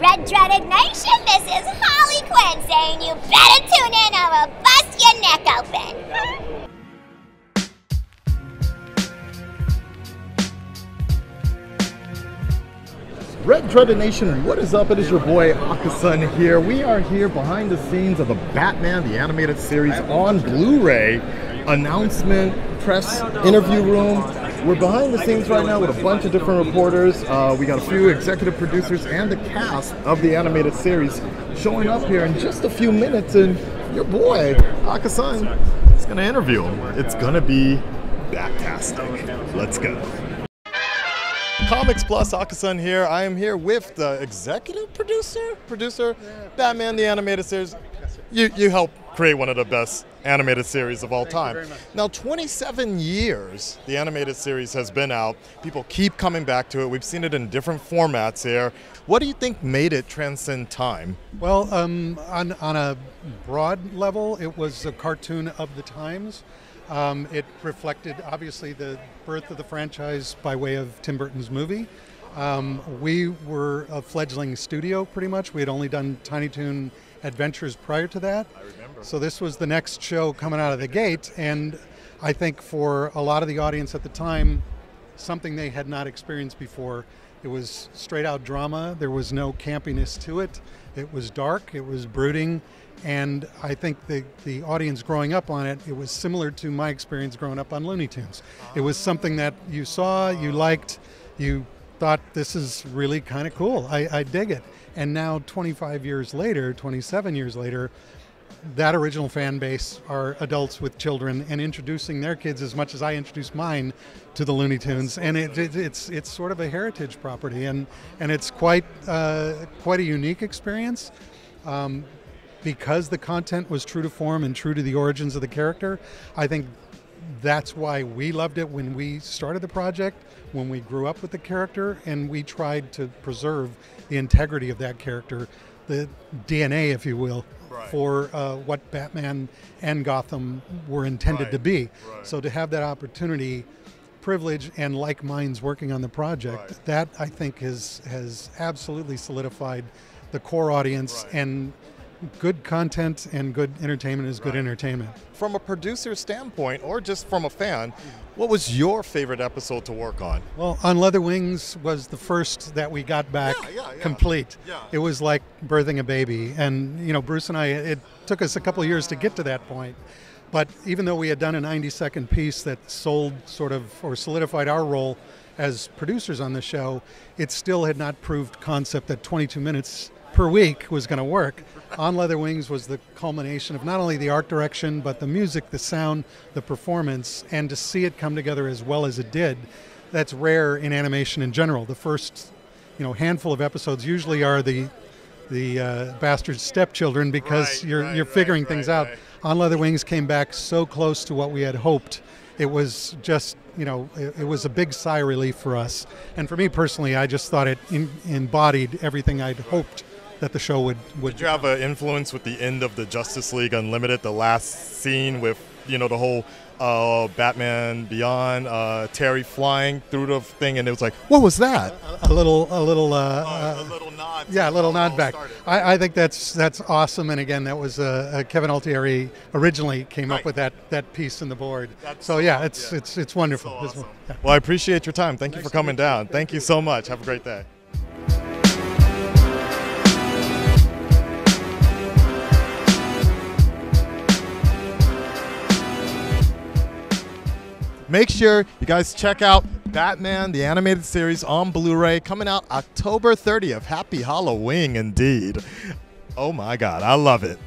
Red Dreaded Nation, this is Holly Quinn saying you better tune in or we'll bust your neck open. Red Dreaded Nation, what is up? It is your boy Akasan here. We are here behind the scenes of the Batman the Animated Series on Blu-ray announcement, press, interview room. We're behind the scenes right now with a bunch of different reporters. We got a few executive producers and the cast of the animated series showing up here in just a few minutes, and your boy Akasan is going to interview him. It's going to be backtastic. Let's go. Comics Plus, Akasan here. I am here with the executive producer, Batman the Animated Series. You helped create one of the best animated series of all time. Thank you very much. Now, 27 years the animated series has been out. People keep coming back to it. We've seen it in different formats here. What do you think made it transcend time? Well, on a broad level, it was a cartoon of the times. It reflected, obviously, the birth of the franchise by way of Tim Burton's movie. We were a fledgling studio, pretty much. We had only done Tiny Toon Adventures prior to that. I remember. So this was the next show coming out of the gate, and I think for a lot of the audience at the time, something they had not experienced before. It was straight out drama. There was no campiness to it. It was dark, it was brooding, and I think the audience growing up on it, it was similar to my experience growing up on Looney Tunes. It was something that you saw, you liked, you thought, this is really kind of cool. I dig it. And now 25 years later, 27 years later, that original fan base are adults with children and introducing their kids as much as I introduced mine to the Looney Tunes, and it's sort of a heritage property, and it's quite a unique experience because the content was true to form and true to the origins of the character. I think that's why we loved it when we started the project, when we grew up with the character, and we tried to preserve the integrity of that character, the DNA, if you will, for what Batman and Gotham were intended to be. So to have that opportunity, privilege, and like minds working on the project, that I think has absolutely solidified the core audience, and good content and good entertainment is good entertainment. From a producer standpoint, or just from a fan, what was your favorite episode to work on? Well, On Leather Wings was the first that we got back complete. Yeah. It was like birthing a baby, and you know, Bruce and I, it took us a couple of years to get to that point. But even though we had done a 90-second piece that sold sort of, or solidified our role as producers on the show, it still had not proved concept that 22 minutes per week was going to work. On Leather Wings was the culmination of not only the art direction, but the music, the sound, the performance, and to see it come together as well as it did, that's rare in animation in general. The first, handful of episodes usually are the bastard stepchildren, because you're figuring things out. On Leather Wings came back so close to what we had hoped. It was just, it was a big sigh of relief for us. And for me personally, I just thought it embodied everything I'd hoped that the show would. Did you have an influence with the end of the Justice League Unlimited, the last scene with, the whole Batman Beyond, Terry flying through the thing, and it was like, what was that? A little nod. Yeah, a little nod back. I think that's awesome, and again, that was Kevin Altieri originally came up with that piece in the board. So yeah, it's wonderful. So awesome. Well, I appreciate your time. Thank you for coming down. Thank you so much. Have a great day. Make sure you guys check out Batman the Animated Series on Blu-ray, coming out October 30th. Happy Halloween indeed. Oh my God, I love it.